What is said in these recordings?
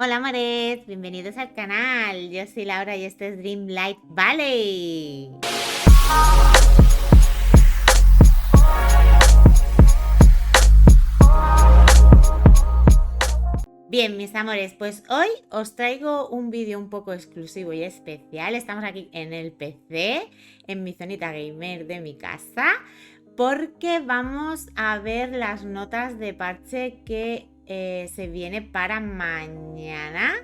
Hola amores, bienvenidos al canal. Yo soy Laura y esto es Dreamlight Valley. Bien, mis amores, pues hoy os traigo un vídeo un poco exclusivo y especial. Estamos aquí en el PC, en mi zonita gamer de mi casa, porque vamos a ver las notas de parche que se viene para mañana.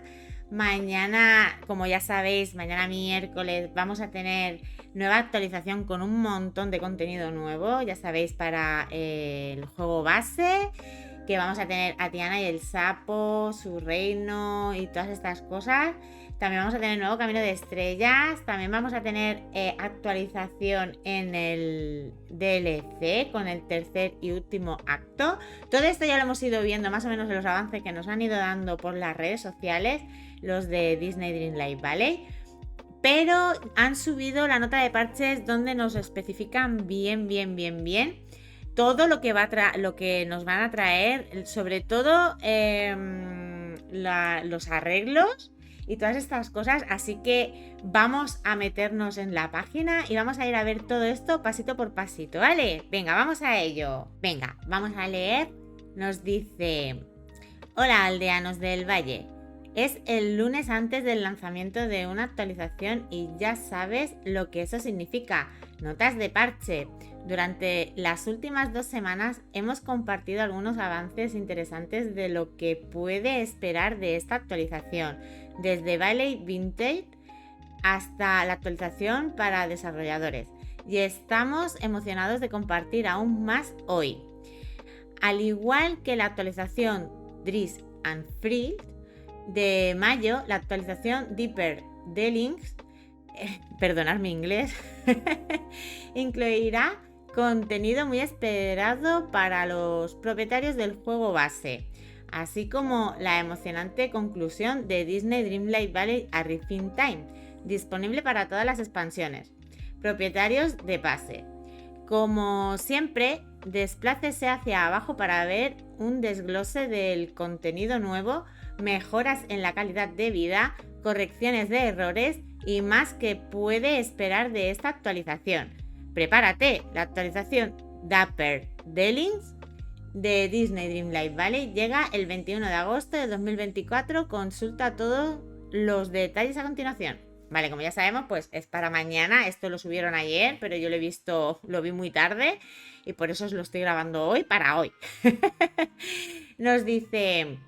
Mañana, como ya sabéis, mañana miércoles vamos a tener nueva actualización con un montón de contenido nuevo, ya sabéis, para el juego base, que vamos a tener a Tiana y el sapo, su reino y todas estas cosas. También vamos a tener nuevo Camino de Estrellas. También vamos a tener actualización en el DLC con el tercer y último acto. Todo esto ya lo hemos ido viendo más o menos en los avances que nos han ido dando por las redes sociales, los de Disney Dreamlight Valley. Pero han subido la nota de parches donde nos especifican bien todo lo que lo que nos van a traer, sobre todo los arreglos y todas estas cosas. Así que vamos a meternos en la página y vamos a ir a ver todo esto pasito por pasito, ¿vale? Venga, vamos a ello. Venga, vamos a leer. Nos dice: hola aldeanos del valle. Es el lunes antes del lanzamiento de una actualización y ya sabes lo que eso significa. Notas de parche. Durante las últimas 2 semanas hemos compartido algunos avances interesantes de lo que puede esperar de esta actualización, desde Valley Vintage hasta la actualización para desarrolladores, y estamos emocionados de compartir aún más hoy. Al igual que la actualización Driss and Frill de mayo, la actualización Deeper de Links, perdonad mi inglés, incluirá contenido muy esperado para los propietarios del juego base, así como la emocionante conclusión de Disney Dreamlight Valley A Rift Time, disponible para todas las expansiones. Propietarios de base. Como siempre, desplácese hacia abajo para ver un desglose del contenido nuevo, mejoras en la calidad de vida, correcciones de errores y más que puede esperar de esta actualización. Prepárate, la actualización Dapper Delings de Disney Dreamlight Valley llega el 21 de agosto de 2024. Consulta todos los detalles a continuación. Vale, como ya sabemos, pues es para mañana. Esto lo subieron ayer, pero yo lo vi muy tarde y por eso os lo estoy grabando hoy para hoy. Nos dice: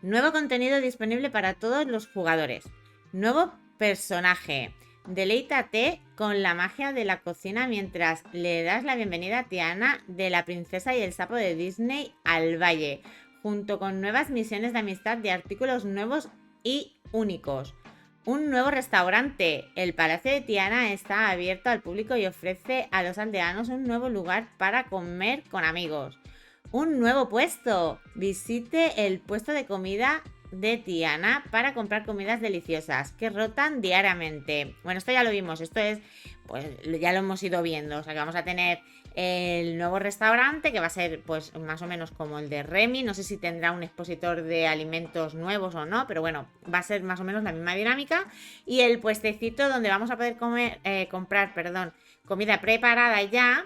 nuevo contenido disponible para todos los jugadores. Nuevo personaje. Deleítate con la magia de la cocina mientras le das la bienvenida a Tiana de La Princesa y el Sapo de Disney al Valle, junto con nuevas misiones de amistad y artículos nuevos y únicos. Un nuevo restaurante. El Palacio de Tiana está abierto al público y ofrece a los aldeanos un nuevo lugar para comer con amigos. Un nuevo puesto. Visite el puesto de comida de Tiana para comprar comidas deliciosas que rotan diariamente. Bueno, esto ya lo vimos, esto es, pues ya lo hemos ido viendo, o sea que vamos a tener el nuevo restaurante que va a ser pues más o menos como el de Remy. No sé si tendrá un expositor de alimentos nuevos o no, pero bueno, va a ser más o menos la misma dinámica. Y el puestecito donde vamos a poder comprar comida preparada ya.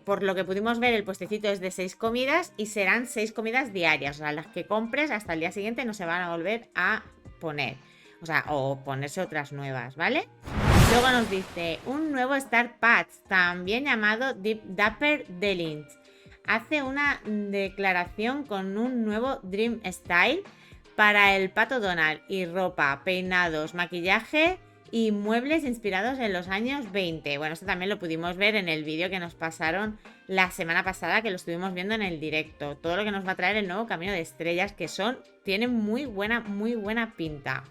Por lo que pudimos ver, el puestecito es de 6 comidas y serán 6 comidas diarias. O sea, las que compres hasta el día siguiente no se van a volver a poner. O sea, o ponerse otras nuevas, ¿vale? Luego nos dice: un nuevo Star Patch, también llamado Dapper Delings. Hace una declaración con un nuevo Dream Style para el Pato Donald y ropa, peinados, maquillaje y muebles inspirados en los años 20. Bueno, esto también lo pudimos ver en el vídeo que nos pasaron la semana pasada, que lo estuvimos viendo en el directo. Todo lo que nos va a traer el nuevo Camino de Estrellas, que tienen muy buena pinta.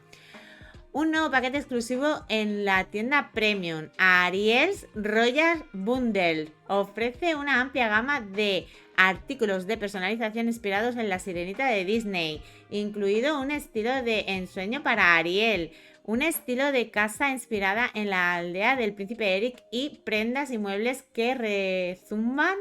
Un nuevo paquete exclusivo en la tienda Premium, Ariel's Royal Bundle. Ofrece una amplia gama de artículos de personalización inspirados en la sirenita de Disney, incluido un estilo de ensueño para Ariel, un estilo de casa inspirada en la aldea del príncipe Eric y prendas y muebles que rezumban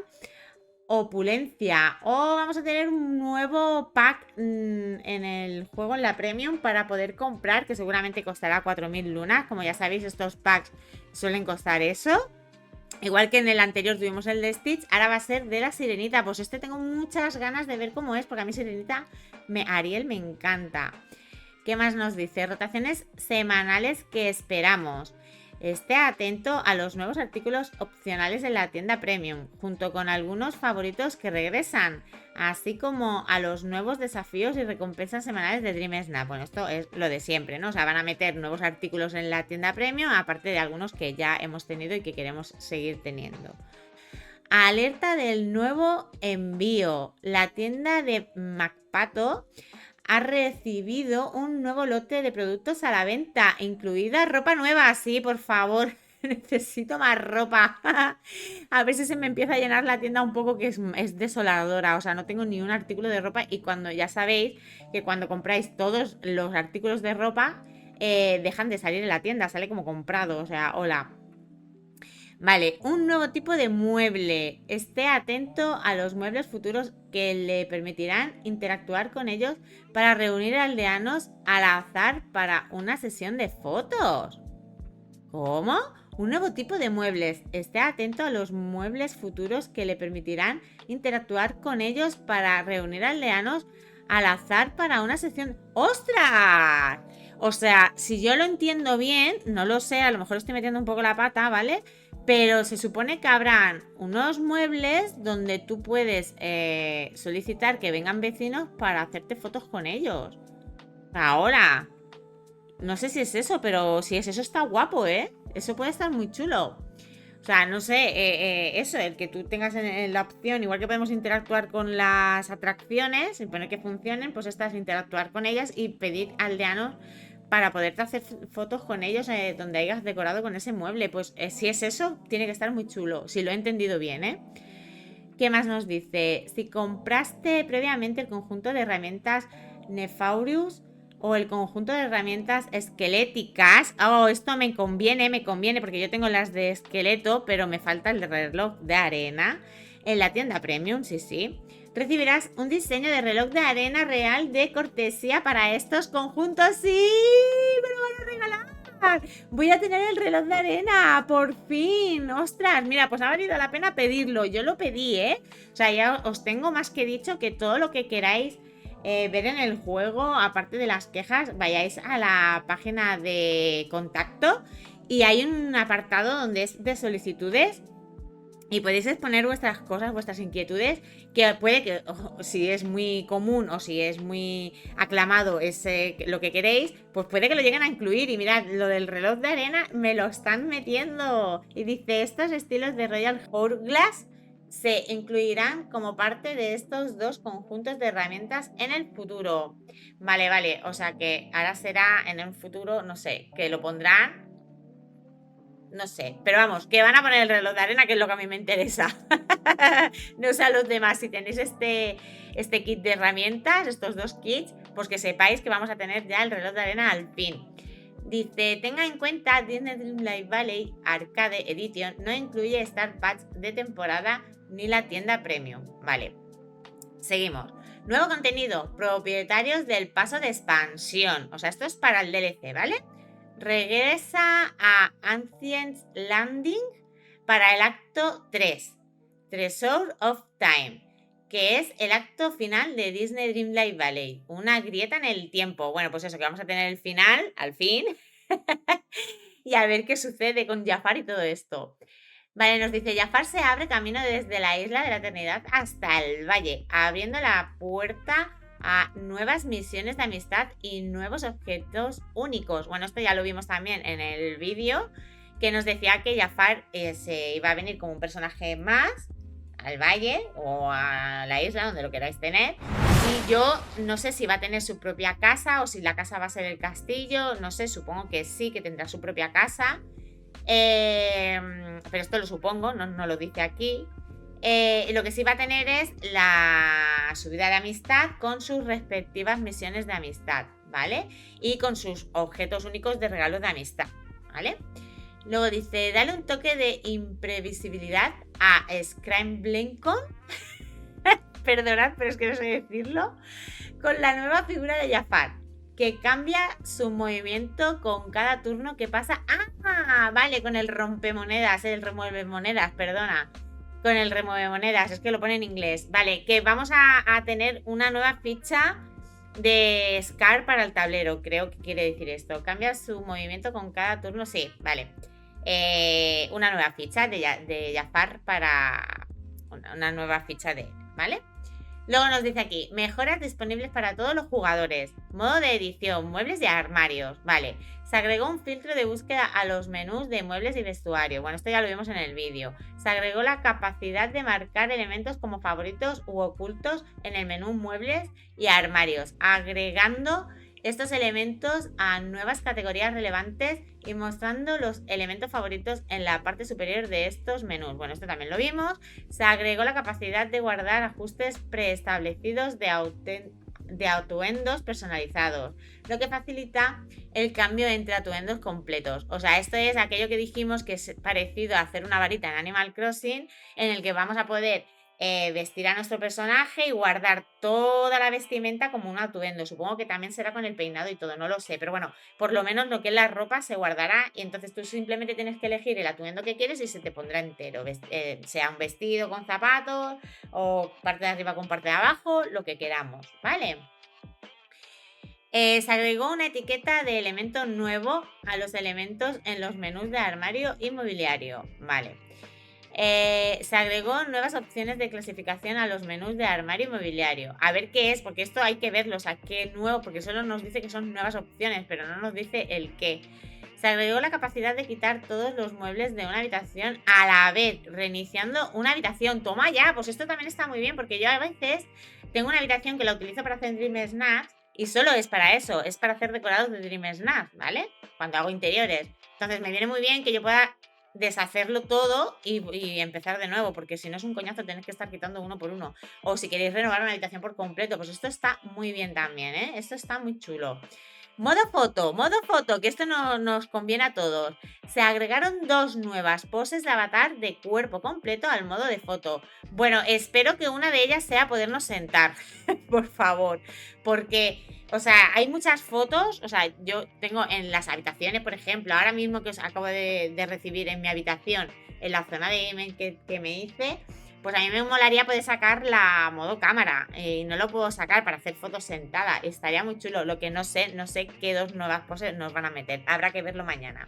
opulencia. O vamos a tener un nuevo pack en el juego, en la Premium, para poder comprar, que seguramente costará 4.000 lunas. Como ya sabéis, estos packs suelen costar eso. Igual que en el anterior tuvimos el de Stitch, ahora va a ser de la Sirenita. Pues este tengo muchas ganas de ver cómo es, porque a mí Sirenita, Ariel me encanta. ¿Qué más nos dice? Rotaciones semanales que esperamos. Esté atento a los nuevos artículos opcionales en la tienda Premium, junto con algunos favoritos que regresan, así como a los nuevos desafíos y recompensas semanales de Dream Snap. Bueno, esto es lo de siempre, ¿no? O sea, van a meter nuevos artículos en la tienda Premium, aparte de algunos que ya hemos tenido y que queremos seguir teniendo. Alerta del nuevo envío. La tienda de MacPato ha recibido un nuevo lote de productos a la venta, incluida ropa nueva. Sí, por favor, necesito más ropa. A ver si se me empieza a llenar la tienda un poco, que es desoladora. O sea, no tengo ni un artículo de ropa. Y cuando ya sabéis que cuando compráis todos los artículos de ropa, dejan de salir en la tienda, sale como comprado. O sea, hola. Vale, un nuevo tipo de mueble. Esté atento a los muebles futuros que le permitirán interactuar con ellos para reunir aldeanos al azar para una sesión de fotos. ¿Cómo? Un nuevo tipo de muebles. Esté atento a los muebles futuros que le permitirán interactuar con ellos para reunir aldeanos al azar para una sesión. ¡Ostras! O sea, si yo lo entiendo bien, no lo sé, a lo mejor estoy metiendo un poco la pata, ¿vale? Pero se supone que habrán unos muebles donde tú puedes solicitar que vengan vecinos para hacerte fotos con ellos. Ahora, no sé si es eso, pero si es eso está guapo, ¿eh? Eso puede estar muy chulo. O sea, no sé, eso, el que tú tengas en la opción, igual que podemos interactuar con las atracciones y poner que funcionen, pues esta es interactuar con ellas y pedir aldeanos para poderte hacer fotos con ellos donde hayas decorado con ese mueble. Pues si es eso, tiene que estar muy chulo, si lo he entendido bien, ¿eh? ¿Qué más nos dice? Si compraste previamente el conjunto de herramientas Nefaurius o el conjunto de herramientas esqueléticas, esto me conviene, porque yo tengo las de esqueleto, pero me falta el reloj de arena en la tienda Premium, sí. Recibirás un diseño de reloj de arena real de cortesía para estos conjuntos. ¡Sí! ¡Me lo van a regalar! Voy a tener el reloj de arena, por fin. ¡Ostras! Mira, pues ha valido la pena pedirlo. Yo lo pedí, ¿eh? O sea, ya os tengo más que dicho que todo lo que queráis ver en el juego, aparte de las quejas, vayáis a la página de contacto y hay un apartado donde es de solicitudes. Y podéis exponer vuestras cosas, vuestras inquietudes, que puede que, si es muy común o si es muy aclamado lo que queréis, pues puede que lo lleguen a incluir. Y mirad, lo del reloj de arena me lo están metiendo. Y dice, estos estilos de Royal Hourglass se incluirán como parte de estos dos conjuntos de herramientas en el futuro. Vale, o sea que ahora será en el futuro, no sé, que lo pondrán. No sé, pero vamos, que van a poner el reloj de arena, que es lo que a mí me interesa. No sé a los demás, si tenéis este kit de herramientas, estos dos kits, pues que sepáis que vamos a tener ya el reloj de arena al fin. Dice, tenga en cuenta, Disney Dreamlight Valley Arcade Edition no incluye Star Packs de temporada ni la tienda Premium. Vale, seguimos. Nuevo contenido, propietarios del paso de expansión. O sea, esto es para el DLC, ¿vale? Regresa a Ancients Landing para el acto 3, Treasure of Time, que es el acto final de Disney Dreamlight Valley, una grieta en el tiempo. Bueno, pues eso, que vamos a tener el final, al fin, y a ver qué sucede con Jafar y todo esto. Vale, nos dice, Jafar se abre camino desde la isla de la eternidad hasta el valle, abriendo la puerta a nuevas misiones de amistad y nuevos objetos únicos. Bueno, esto ya lo vimos también en el vídeo, que nos decía que Jafar se iba a venir como un personaje más al valle o a la isla, donde lo queráis tener. Y yo no sé si va a tener su propia casa o si la casa va a ser el castillo. No sé, supongo que sí, que tendrá su propia casa. Pero esto lo supongo, no lo dice aquí. Lo que sí va a tener es la subida de amistad con sus respectivas misiones de amistad, ¿vale? Y con sus objetos únicos de regalos de amistad, ¿vale? Luego dice, dale un toque de imprevisibilidad a Scramblingcon perdonad, pero es que no sé decirlo, con la nueva figura de Jafar, que cambia su movimiento con cada turno que pasa. Ah, vale, con el rompemonedas, el remueve monedas, perdona. Con el remueve monedas, es que lo pone en inglés. Vale, que vamos a tener una nueva ficha de Scar para el tablero, creo que quiere decir esto. Cambia su movimiento con cada turno, sí, vale. Una nueva ficha de Jafar para... Una nueva ficha de él, ¿vale? Luego nos dice aquí, mejoras disponibles para todos los jugadores. Modo de edición, muebles y armarios. Vale, se agregó un filtro de búsqueda a los menús de muebles y vestuario. Bueno, esto ya lo vimos en el vídeo. Se agregó la capacidad de marcar elementos como favoritos u ocultos en el menú muebles y armarios, agregando estos elementos a nuevas categorías relevantes y mostrando los elementos favoritos en la parte superior de estos menús. Bueno, esto también lo vimos. Se agregó la capacidad de guardar ajustes preestablecidos de atuendos personalizados, lo que facilita el cambio entre atuendos completos. O sea, esto es aquello que dijimos que es parecido a hacer una varita en Animal Crossing, en el que vamos a poder vestir a nuestro personaje y guardar toda la vestimenta como un atuendo. Supongo que también será con el peinado y todo, no lo sé, pero bueno, por lo menos lo que es la ropa se guardará y entonces tú simplemente tienes que elegir el atuendo que quieres y se te pondrá entero, sea un vestido con zapatos o parte de arriba con parte de abajo, lo que queramos, ¿vale? Se agregó una etiqueta de elemento nuevo a los elementos en los menús de armario y mobiliario, ¿vale? Se agregó nuevas opciones de clasificación a los menús de armario y mobiliario. A ver qué es, porque esto hay que verlo, o sea, qué nuevo, porque solo nos dice que son nuevas opciones, pero no nos dice el qué. Se agregó la capacidad de quitar todos los muebles de una habitación a la vez, reiniciando una habitación. Toma ya, pues esto también está muy bien, porque yo a veces tengo una habitación que la utilizo para hacer Dream Snacks y solo es para eso, es para hacer decorados de Dream Snacks, ¿vale? Cuando hago interiores. Entonces me viene muy bien que yo pueda deshacerlo todo y empezar de nuevo, porque si no es un coñazo tener que estar quitando uno por uno. O si queréis renovar una habitación por completo, pues esto está muy bien también, ¿eh? Esto está muy chulo. Modo foto, que esto nos conviene a todos. Se agregaron 2 nuevas poses de avatar de cuerpo completo al modo de foto. Bueno, espero que una de ellas sea podernos sentar, por favor, porque, o sea, hay muchas fotos, o sea, yo tengo en las habitaciones, por ejemplo, ahora mismo que os acabo de recibir en mi habitación, en la zona de email que me hice, pues a mí me molaría poder sacar la modo cámara y no lo puedo sacar para hacer fotos sentada. Estaría muy chulo. Lo que no sé qué 2 nuevas poses nos van a meter. Habrá que verlo mañana.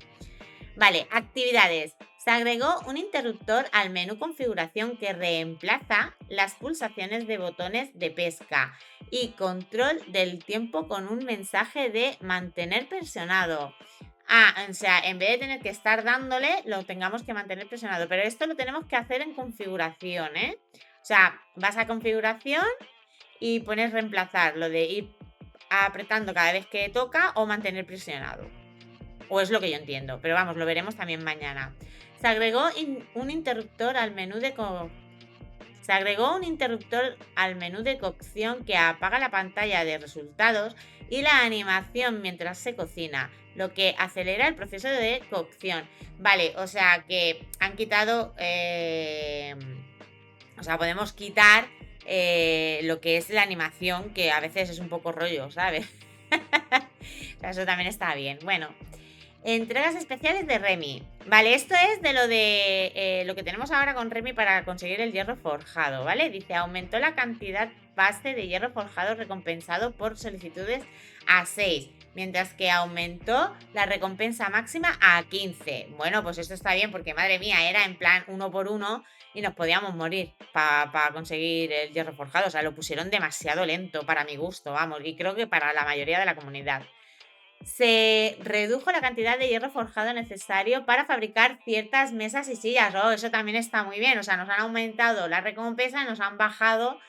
Vale, actividades. Se agregó un interruptor al menú configuración que reemplaza las pulsaciones de botones de pesca y control del tiempo con un mensaje de mantener presionado. O sea, en vez de tener que estar dándole, lo tengamos que mantener presionado. Pero esto lo tenemos que hacer en configuración, ¿eh? O sea, vas a configuración y pones reemplazar, lo de ir apretando cada vez que toca o mantener presionado. O es lo que yo entiendo, pero vamos, lo veremos también mañana. Se agregó un interruptor al menú de cocción que apaga la pantalla de resultados y la animación mientras se cocina, lo que acelera el proceso de cocción. Vale, o sea que han quitado... o sea, podemos quitar lo que es la animación, que a veces es un poco rollo, ¿sabes? O sea, eso también está bien. Bueno, entregas especiales de Remy. Vale, esto es de lo que tenemos ahora con Remy para conseguir el hierro forjado, ¿vale? Dice, aumentó la cantidad base de hierro forjado recompensado por solicitudes a 6, mientras que aumentó la recompensa máxima a 15. Bueno, pues esto está bien porque, madre mía, era en plan 1 por 1 y nos podíamos morir para conseguir el hierro forjado. O sea, lo pusieron demasiado lento para mi gusto, vamos, y creo que para la mayoría de la comunidad. Se redujo la cantidad de hierro forjado necesario para fabricar ciertas mesas y sillas. Oh, eso también está muy bien. O sea, nos han aumentado la recompensa y nos han bajado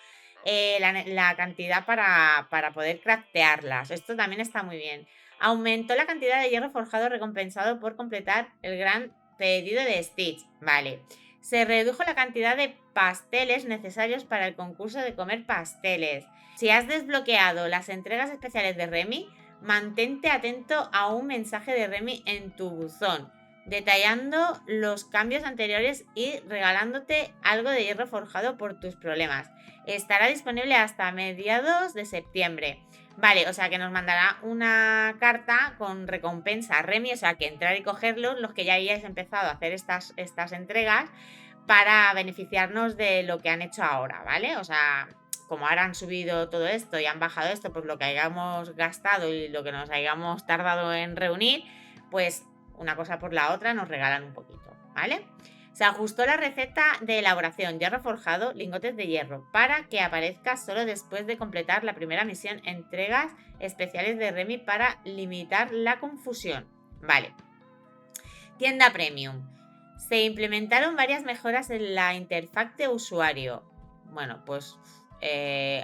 la cantidad para poder craftearlas. Esto también está muy bien. Aumentó la cantidad de hierro forjado recompensado por completar el gran pedido de Stitch. Vale. Se redujo la cantidad de pasteles necesarios para el concurso de comer pasteles. Si has desbloqueado las entregas especiales de Remy, mantente atento a un mensaje de Remy en tu buzón. detallando los cambios anteriores y regalándote algo de hierro forjado por tus problemas. Estará disponible hasta mediados de septiembre. Vale, o sea que nos mandará una carta con recompensa Remy, o sea que entrar y cogerlos los que ya hayáis empezado a hacer estas entregas para beneficiarnos de lo que han hecho ahora, ¿vale? O sea, como ahora han subido todo esto y han bajado esto, pues lo que hayamos gastado y lo que nos hayamos tardado en reunir, pues una cosa por la otra nos regalan un poquito, ¿vale? Se ajustó la receta de elaboración hierro forjado, lingotes de hierro, para que aparezca solo después de completar la primera misión, entregas especiales de Remy para limitar la confusión. Vale. Tienda Premium. Se implementaron varias mejoras en la interfaz de usuario. Bueno, pues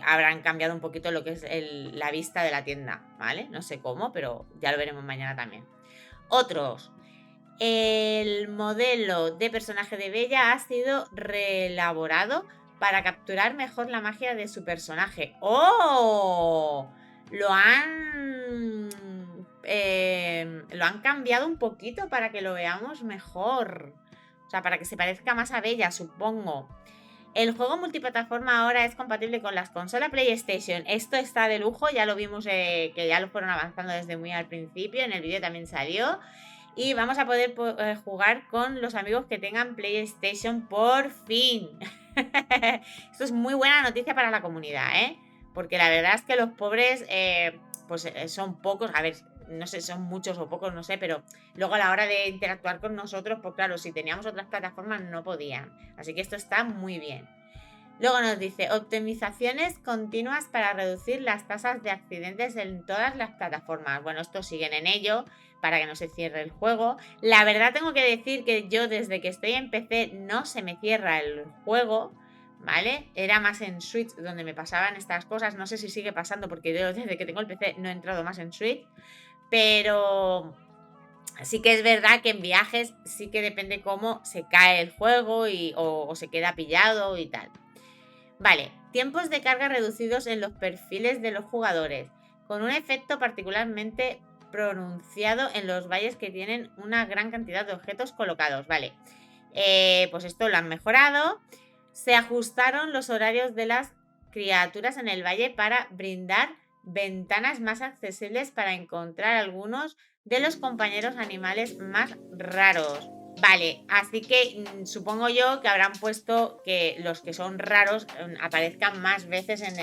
habrán cambiado un poquito lo que es la vista de la tienda, ¿vale? No sé cómo, pero ya lo veremos mañana también. Otros. El modelo de personaje de Bella ha sido reelaborado para capturar mejor la magia de su personaje. ¡Oh! Lo han cambiado un poquito para que lo veamos mejor. O sea, para que se parezca más a Bella, supongo. El juego multiplataforma ahora es compatible con las consolas PlayStation. Esto está de lujo, ya lo vimos que ya lo fueron avanzando desde muy al principio. En el vídeo también salió. Y vamos a poder jugar con los amigos que tengan PlayStation por fin. Esto es muy buena noticia para la comunidad, ¿eh? Porque la verdad es que los pobres, son pocos. A ver, no sé, son muchos o pocos, no sé, pero luego a la hora de interactuar con nosotros, pues claro, si teníamos otras plataformas no podían. Así que esto está muy bien. Luego nos dice, optimizaciones continuas para reducir las tasas de accidentes en todas las plataformas. Bueno, estos siguen en ello para que no se cierre el juego. La verdad tengo que decir que yo desde que estoy en PC no se me cierra el juego, ¿vale? Era más en Switch donde me pasaban estas cosas. No sé si sigue pasando porque yo desde que tengo el PC no he entrado más en Switch. Pero sí que es verdad que en viajes sí que depende cómo se cae el juego o se queda pillado y tal. Vale, tiempos de carga reducidos en los perfiles de los jugadores, con un efecto particularmente pronunciado en los valles que tienen una gran cantidad de objetos colocados. Vale, pues esto lo han mejorado. Se ajustaron los horarios de las criaturas en el valle para brindar ventanas más accesibles para encontrar algunos de los compañeros animales más raros. Vale, así que supongo yo que habrán puesto que los que son raros aparezcan más veces en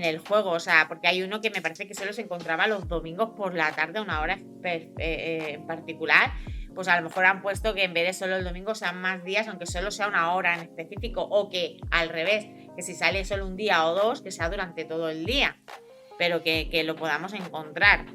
el juego. O sea, porque hay uno que me parece que solo se encontraba los domingos por la tarde a una hora en particular. Pues a lo mejor han puesto que en vez de solo el domingo sean más días, aunque solo sea una hora en específico. O que al revés, que si sale solo un día o dos, que sea durante todo el día. Pero que lo podamos encontrar.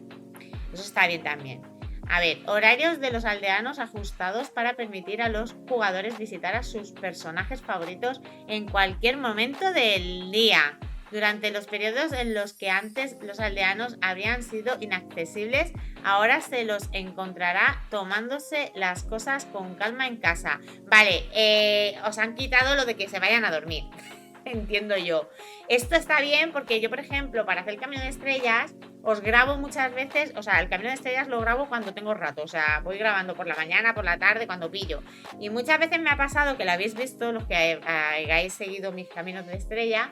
Eso está bien también. A ver, horarios de los aldeanos ajustados para permitir a los jugadores visitar a sus personajes favoritos en cualquier momento del día. Durante los periodos en los que antes los aldeanos habrían sido inaccesibles, ahora se los encontrará tomándose las cosas con calma en casa. Vale, os han quitado lo de que se vayan a dormir. Entiendo yo. Esto está bien porque yo, por ejemplo, para hacer el camino de estrellas, os grabo muchas veces, o sea, el camino de estrellas lo grabo cuando tengo rato, o sea, voy grabando por la mañana, por la tarde, cuando pillo. Y muchas veces me ha pasado que lo habéis visto, los que hayáis seguido mis caminos de estrella,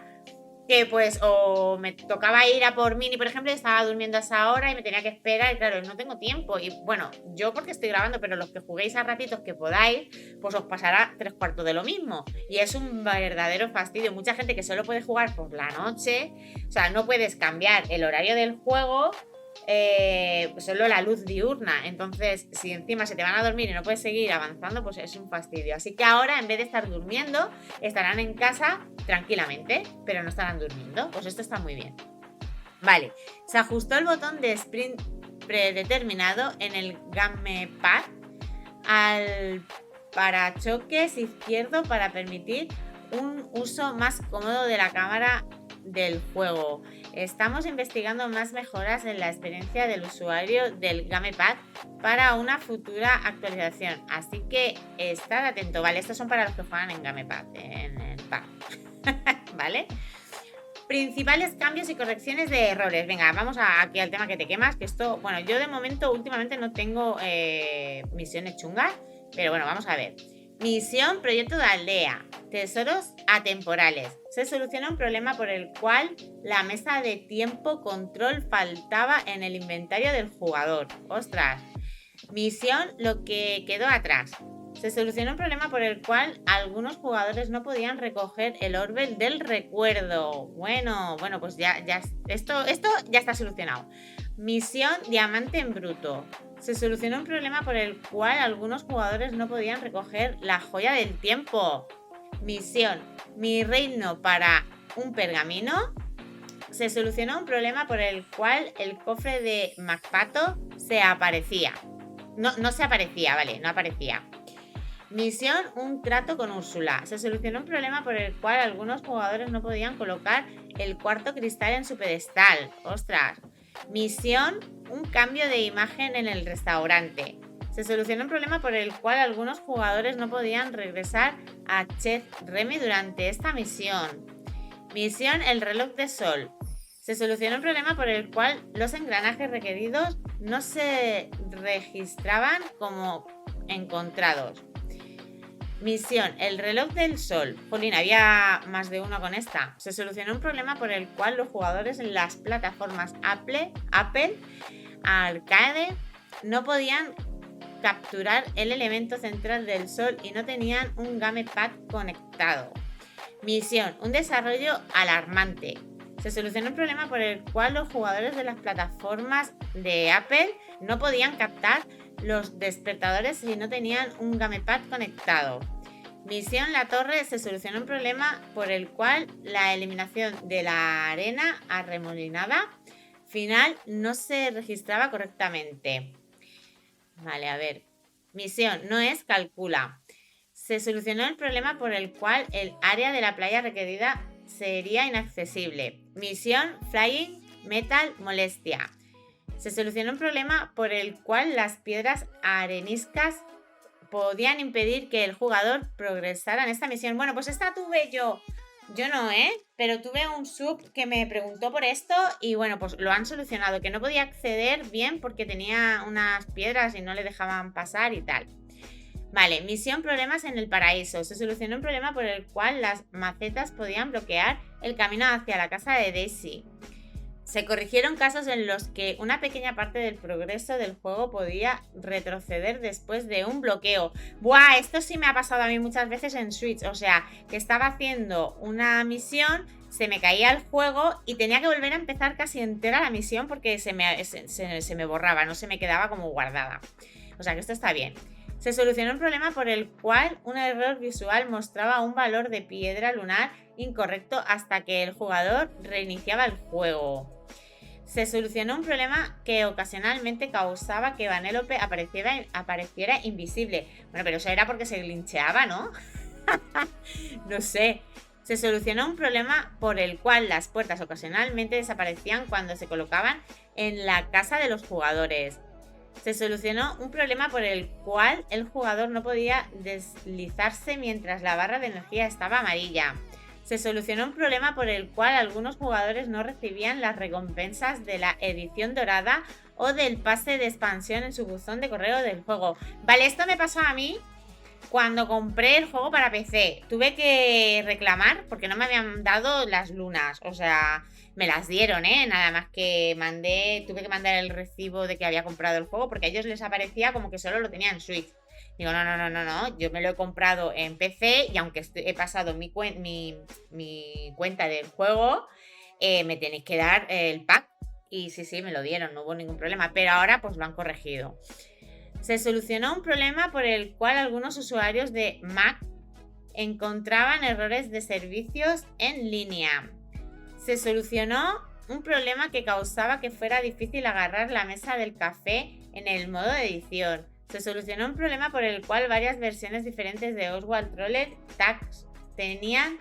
que pues o me tocaba ir a por Mini, por ejemplo, y estaba durmiendo a esa hora y me tenía que esperar y claro, no tengo tiempo. Y bueno, yo porque estoy grabando, pero los que juguéis a ratitos que podáis, pues os pasará 3/4 de lo mismo. Y es un verdadero fastidio. Mucha gente que solo puede jugar por la noche, o sea, no puedes cambiar el horario del juego, solo la luz diurna. Entonces, si encima se te van a dormir y no puedes seguir avanzando, pues es un fastidio. Así que ahora, en vez de estar durmiendo, estarán en casa tranquilamente, pero no estarán durmiendo. Pues esto está muy bien. Vale, se ajustó el botón de sprint predeterminado en el gamepad al parachoques izquierdo para permitir un uso más cómodo de la cámara del juego. Estamos investigando más mejoras en la experiencia del usuario del gamepad para una futura actualización, así que estad atento. Vale, estos son para los que juegan en gamepad, en el pad. ¿Vale? Principales cambios y correcciones de errores. Venga, vamos aquí al tema que te quemas, que esto, bueno, yo de momento últimamente no tengo misiones chungas, pero bueno, vamos a ver. Misión Proyecto de Aldea. Tesoros atemporales. Se soluciona un problema por el cual la mesa de tiempo control faltaba en el inventario del jugador. ¡Ostras! Misión Lo que quedó atrás. Se solucionó un problema por el cual algunos jugadores no podían recoger el Orbel del recuerdo. Bueno, pues ya esto ya está solucionado. Misión Diamante en Bruto. Se solucionó un problema por el cual algunos jugadores no podían recoger la joya del tiempo. Misión Mi reino para un pergamino. Se solucionó un problema por el cual el cofre de MacPato se aparecía. No se aparecía, vale, no aparecía. Misión Un trato con Úrsula. Se solucionó un problema por el cual algunos jugadores no podían colocar el cuarto cristal en su pedestal. ¡Ostras! Misión Un cambio de imagen en el restaurante. Se solucionó un problema por el cual algunos jugadores no podían regresar a Chef Remy durante esta misión. Misión El reloj de sol. Se solucionó un problema por el cual los engranajes requeridos no se registraban como encontrados. Misión El reloj del sol. Jolín, había más de uno con esta. Se solucionó un problema por el cual los jugadores en las plataformas Apple Arcade no podían capturar el elemento central del sol y no tenían un gamepad conectado. Misión Un desarrollo alarmante. Se solucionó un problema por el cual los jugadores de las plataformas de Apple no podían captar los despertadores si no tenían un gamepad conectado. Misión La Torre. Se solucionó un problema por el cual la eliminación de la arena arremolinada final no se registraba correctamente. Vale, a ver. Misión No es calcula. Se solucionó el problema por el cual el área de la playa requerida sería inaccesible. Misión Flying Metal Molestia. Se solucionó un problema por el cual las piedras areniscas podían impedir que el jugador progresara en esta misión. Bueno, pues esta tuve yo no, pero tuve un sub que me preguntó por esto y bueno, pues lo han solucionado, que no podía acceder bien porque tenía unas piedras y no le dejaban pasar y tal. Vale, misión Problemas en el paraíso. Se solucionó un problema por el cual las macetas podían bloquear el camino hacia la casa de Daisy. Se corrigieron casos en los que una pequeña parte del progreso del juego podía retroceder después de un bloqueo. ¡Buah! Esto sí me ha pasado a mí muchas veces en Switch. O sea, que estaba haciendo una misión, se me caía el juego y tenía que volver a empezar casi entera la misión porque se me borraba, no se me quedaba como guardada. O sea, que esto está bien. Se solucionó un problema por el cual un error visual mostraba un valor de piedra lunar incorrecto hasta que el jugador reiniciaba el juego. Se solucionó un problema que ocasionalmente causaba que Vanellope apareciera invisible. Bueno, pero eso era porque se glitcheaba, ¿no? No sé. Se solucionó un problema por el cual las puertas ocasionalmente desaparecían cuando se colocaban en la casa de los jugadores. Se solucionó un problema por el cual el jugador no podía deslizarse mientras la barra de energía estaba amarilla. Se solucionó un problema por el cual algunos jugadores no recibían las recompensas de la edición dorada o del pase de expansión en su buzón de correo del juego. Vale, esto me pasó a mí cuando compré el juego para PC. Tuve que reclamar porque no me habían dado las lunas. O sea, me las dieron, nada más que tuve que mandar el recibo de que había comprado el juego porque a ellos les aparecía como que solo lo tenían en Switch. Digo, no, yo me lo he comprado en PC y aunque he pasado mi cuenta del juego, me tenéis que dar el pack. Y sí, me lo dieron, no hubo ningún problema, pero ahora pues lo han corregido. Se solucionó un problema por el cual algunos usuarios de Mac encontraban errores de servicios en línea. Se solucionó un problema que causaba que fuera difícil agarrar la mesa del café en el modo de edición. Se solucionó un problema por el cual varias versiones diferentes de Oswald Troller Tags tenían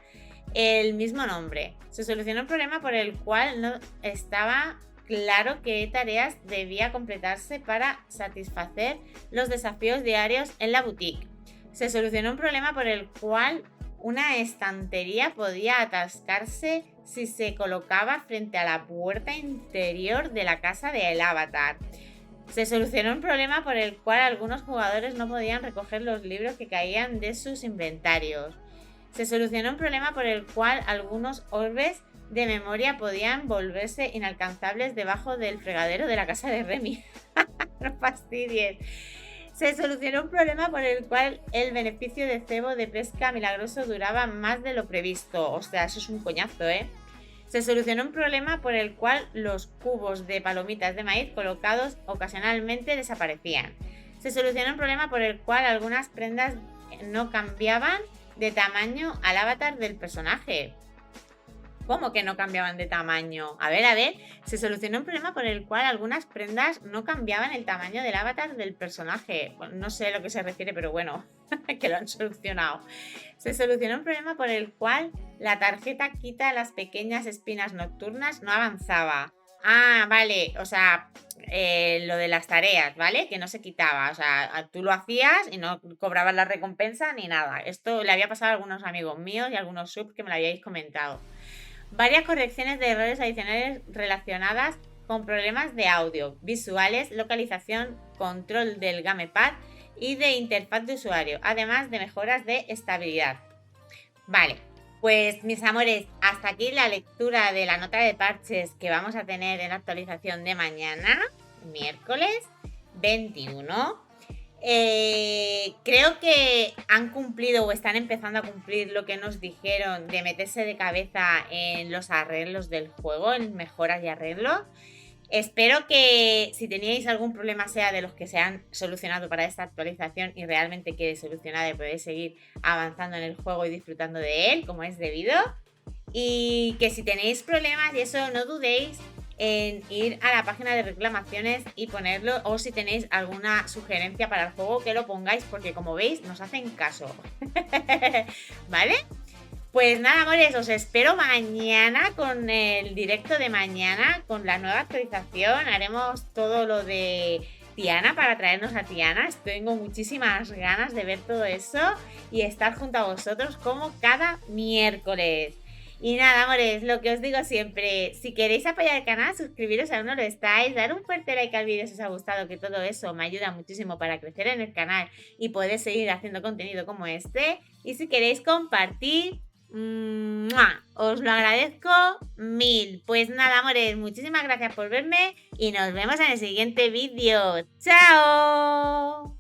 el mismo nombre. Se solucionó un problema por el cual no estaba claro qué tareas debía completarse para satisfacer los desafíos diarios en la boutique. Se solucionó un problema por el cual una estantería podía atascarse si se colocaba frente a la puerta interior de la casa del avatar. Se solucionó un problema por el cual algunos jugadores no podían recoger los libros que caían de sus inventarios. Se solucionó un problema por el cual algunos orbes de memoria podían volverse inalcanzables debajo del fregadero de la casa de Remy. No fastidies. Se solucionó un problema por el cual el beneficio de cebo de pesca milagroso duraba más de lo previsto. O sea, eso es un coñazo, ¿eh? Se solucionó un problema por el cual los cubos de palomitas de maíz colocados ocasionalmente desaparecían. Se solucionó un problema por el cual algunas prendas no cambiaban de tamaño al avatar del personaje. ¿Cómo que no cambiaban de tamaño? A ver, se solucionó un problema por el cual algunas prendas no cambiaban el tamaño del avatar del personaje. Bueno, no sé a lo que se refiere, pero bueno, que lo han solucionado. Se solucionó un problema por el cual la tarjeta quita las pequeñas espinas nocturnas no avanzaba. Ah, vale, o sea, lo de las tareas, ¿vale? Que no se quitaba, o sea, tú lo hacías y no cobrabas la recompensa ni nada. Esto le había pasado a algunos amigos míos y a algunos subs que me lo habíais comentado. Varias correcciones de errores adicionales relacionadas con problemas de audio, visuales, localización, control del gamepad y de interfaz de usuario, además de mejoras de estabilidad. Vale, pues mis amores, hasta aquí la lectura de la nota de parches que vamos a tener en la actualización de mañana, miércoles 21. Creo que han cumplido o están empezando a cumplir lo que nos dijeron de meterse de cabeza en los arreglos del juego, en mejoras y arreglos. Espero que si teníais algún problema sea de los que se han solucionado para esta actualización y realmente quede solucionado y podéis seguir avanzando en el juego y disfrutando de él como es debido. Y que si tenéis problemas y eso, no dudéis en ir a la página de reclamaciones y ponerlo, o si tenéis alguna sugerencia para el juego, que lo pongáis, porque como veis nos hacen caso. ¿Vale? Pues nada, amores, os espero mañana con el directo de mañana, con la nueva actualización. Haremos todo lo de Tiana para traernos a Tiana. Tengo muchísimas ganas de ver todo eso y estar junto a vosotros como cada miércoles. Y nada, amores, lo que os digo siempre, si queréis apoyar el canal, suscribiros si aún no lo estáis, dar un fuerte like al vídeo si os ha gustado, que todo eso me ayuda muchísimo para crecer en el canal y poder seguir haciendo contenido como este. Y si queréis compartir, ¡mua!, os lo agradezco mil. Pues nada, amores, muchísimas gracias por verme y nos vemos en el siguiente vídeo. ¡Chao!